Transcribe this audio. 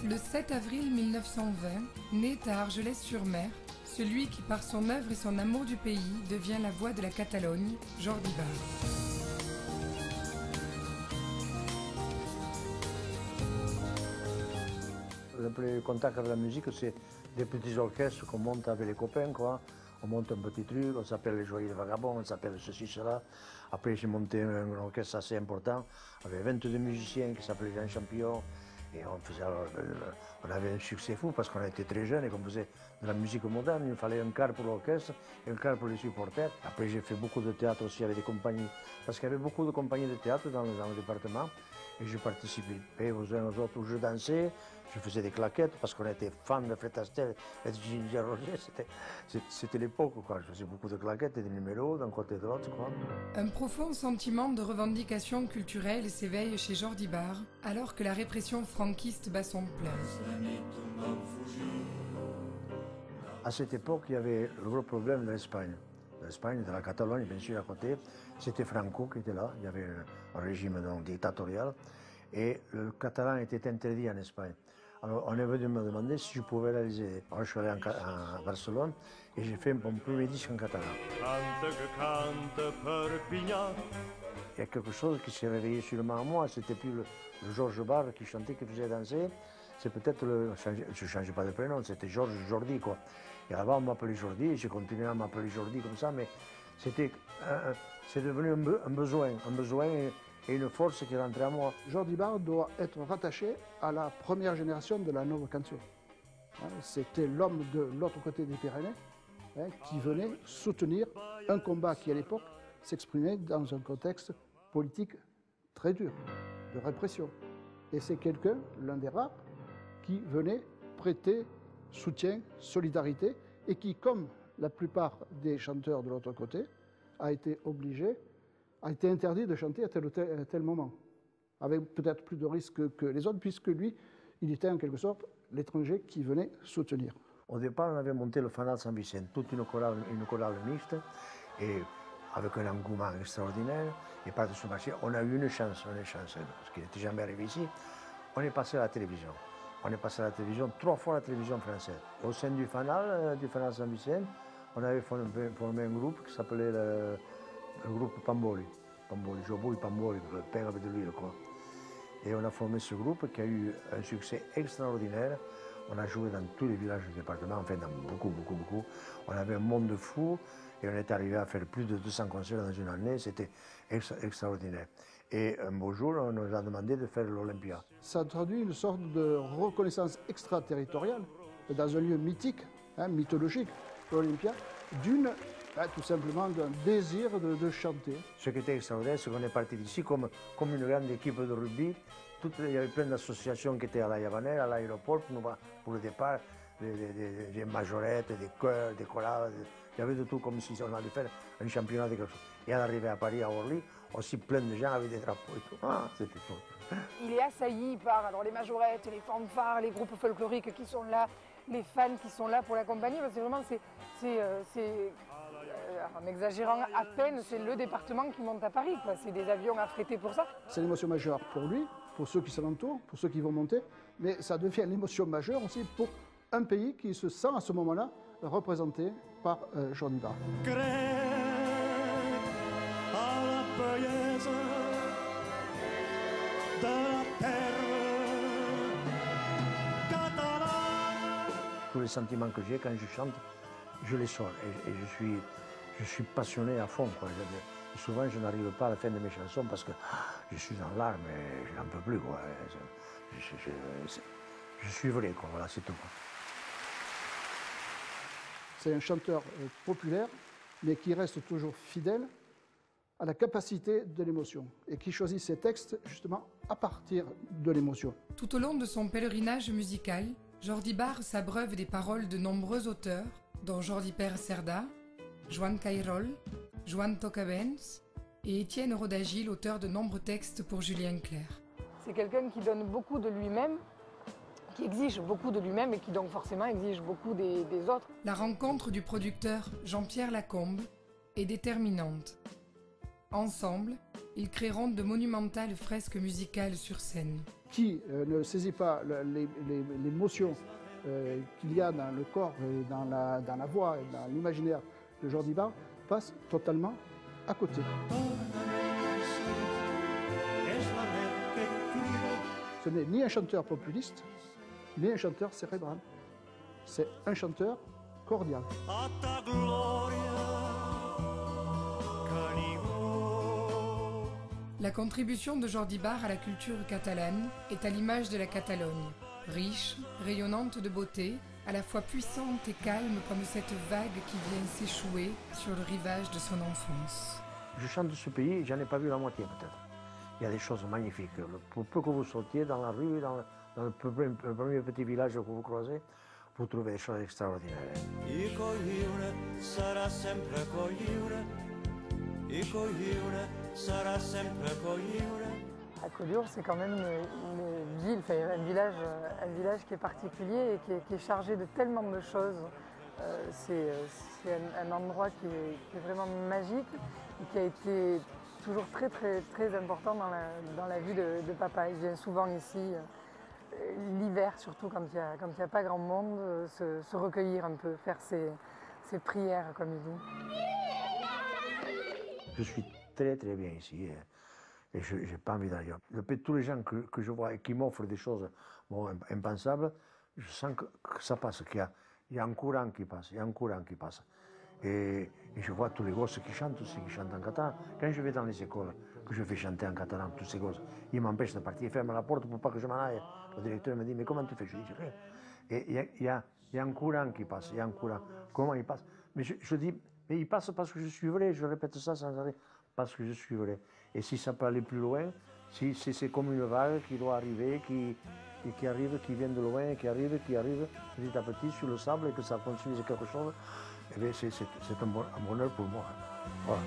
Le 7 avril 1920, naît à Argelès-sur-Mer, celui qui par son œuvre et son amour du pays devient la voix de la Catalogne, Jordi Bar. Le premier contact avec la musique, c'est des petits orchestres qu'on monte avec les copains, quoi. On monte un petit truc, on s'appelle les Joyeux Vagabonds, on s'appelle ceci, cela. Après, j'ai monté un orchestre assez important, avec 22 musiciens qui s'appelaient Jean Champion. Et on avait un succès fou parce qu'on était très jeunes et qu'on faisait de la musique moderne. Il fallait un quart pour l'orchestre et un quart pour les supporters. Après, j'ai fait beaucoup de théâtre aussi avec des compagnies, parce qu'il y avait beaucoup de compagnies de théâtre dans le département. Et je participais aux uns aux autres où je dansais, je faisais des claquettes parce qu'on était fans de Fred Astaire et de Ginger Rogers. C'était l'époque, quoi. Je faisais beaucoup de claquettes et des numéros d'un côté et de l'autre, quoi. Un profond sentiment de revendication culturelle s'éveille chez Jordi Bar, alors que la répression franquiste bat son plein. À cette époque, il y avait le gros problème de l'Espagne. L'Espagne, de la Catalogne, bien sûr, à côté. C'était Franco qui était là. Il y avait un régime donc, dictatorial. Et le catalan était interdit en Espagne. Alors, on est venu me demander si je pouvais les aider. Alors, je suis allé à Barcelone et j'ai fait mon premier disque en catalan. Il y a quelque chose qui s'est réveillé sûrement en moi. C'était plus le Georges Bar qui chantait, qui faisait danser. C'est peut-être je ne changeais pas de prénom, c'était Georges Jordi, quoi. Et avant, on m'appelait Jordi, et j'ai continué à m'appeler Jordi comme ça, mais c'est devenu un besoin et une force qui rentrait en moi. Jordi Bar doit être rattaché à la première génération de la Nova Canción. C'était l'homme de l'autre côté des Pyrénées qui venait soutenir un combat qui, à l'époque, s'exprimait dans un contexte politique très dur, de répression. Et c'est quelqu'un, l'un des rares, qui venait prêter soutien, solidarité, et qui, comme la plupart des chanteurs de l'autre côté, a été interdit de chanter à tel moment, avec peut-être plus de risques que les autres, puisque lui, il était en quelque sorte l'étranger qui venait soutenir. Au départ, on avait monté le Fanal San Vicente, toute une chorale mixte, et avec un engouement extraordinaire, et par-dessus marché, on a eu une chance, parce qu'il n'était jamais arrivé ici, on est passé à la télévision. On est passé à la télévision, 3 fois la télévision française. Au sein du Fanal San Vicente, on avait formé un groupe qui s'appelait le groupe Pamboli. Jobo et Pamboli, le pain avec de l'huile, quoi. Et on a formé ce groupe qui a eu un succès extraordinaire. On a joué dans tous les villages du département, enfin dans beaucoup. On avait un monde fou et on est arrivé à faire plus de 200 concerts dans une année. C'était extraordinaire. Et un beau jour, on nous a demandé de faire l'Olympia. Ça traduit une sorte de reconnaissance extraterritoriale dans un lieu mythique, mythologique, l'Olympia, tout simplement d'un désir de chanter. Ce qui était extraordinaire, c'est qu'on est parti d'ici comme une grande équipe de rugby. Il y avait plein d'associations qui étaient à la Havanera, à l'aéroport, pour le départ, des majorettes, des chœurs, des chorales. Il y avait de tout, comme si on allait faire un championnat de quelque chose. Et à l'arrivée à Paris, à Orly, aussi plein de gens avec des drapeaux et tout. C'était tout. Il est assailli par les majorettes, les fanfares, les groupes folkloriques qui sont là, les fans qui sont là pour l'accompagner. C'est vraiment, en exagérant à peine, c'est le département qui monte à Paris. C'est des avions affrétés pour ça. C'est l'émotion majeure pour lui, pour ceux qui sont l'entourent, pour ceux qui vont monter, mais ça devient l'émotion majeure aussi pour un pays qui se sent à ce moment-là représenté par Jordi Bar. Tous les sentiments que j'ai quand je chante, je les sors et je suis passionné à fond, quoi. Souvent, je n'arrive pas à la fin de mes chansons parce que je suis en larmes et je n'en peux plus, quoi. Je suis vrai, quoi. Voilà, c'est tout. C'est un chanteur populaire, mais qui reste toujours fidèle à la capacité de l'émotion et qui choisit ses textes justement à partir de l'émotion. Tout au long de son pèlerinage musical, Jordi Bar s'abreuve des paroles de nombreux auteurs, dont Jordi Pere Cerda, Joan Cairol, Joan Tocabens et Étienne Rodagil, auteur de nombreux textes pour Julien Clerc. C'est quelqu'un qui donne beaucoup de lui-même, qui exige beaucoup de lui-même et qui donc forcément exige beaucoup des autres. La rencontre du producteur Jean-Pierre Lacombe est déterminante. Ensemble, ils créeront de monumentales fresques musicales sur scène. Qui ne saisit pas l'émotion qu'il y a dans le corps, et dans la voix, et dans l'imaginaire de Jordi Barre, passe totalement à côté. Ce n'est ni un chanteur populiste, ni un chanteur cérébral. C'est un chanteur cordial. La contribution de Jordi Barre à la culture catalane est à l'image de la Catalogne, riche, rayonnante de beauté, à la fois puissante et calme comme cette vague qui vient s'échouer sur le rivage de son enfance. Je chante ce pays, j'en ai pas vu la moitié peut-être. Il y a des choses magnifiques. Pour peu que vous sortiez dans la rue, dans le premier petit village que vous croisez, vous trouvez des choses extraordinaires. À Collioure, c'est quand même une ville, enfin, un village qui est particulier et qui est chargé de tellement de choses. C'est un endroit qui est vraiment magique et qui a été toujours très, très, très important dans la vie de papa. Il vient souvent ici, l'hiver surtout, quand il n'y a pas grand monde, se recueillir un peu, faire ses prières, comme il dit. Je suis très très bien ici et je n'ai pas envie d'ailleurs. Tous les gens que je vois et qui m'offrent des choses impensables, je sens que ça passe, qu'il y a un courant qui passe, il y a un courant qui passe. Et je vois tous les gosses qui chantent aussi, qui chantent en catalan. Quand je vais dans les écoles, que je fais chanter en catalan, tous ces gosses, ils m'empêchent de partir, ils ferment la porte pour pas que je m'en aille. Le directeur me dit, mais comment tu fais? Je dis, rien. Et il y a un courant qui passe, il y a un courant. Comment il passe? Mais je dis, mais il passe parce que je suivrai, je répète ça sans arrêt, parce que je suivrai. Et si ça peut aller plus loin, si c'est comme une vague qui doit arriver, qui arrive, qui vient de loin, qui arrive petit à petit sur le sable et que ça continue, c'est quelque chose, eh bien c'est un bonheur pour moi. Voilà.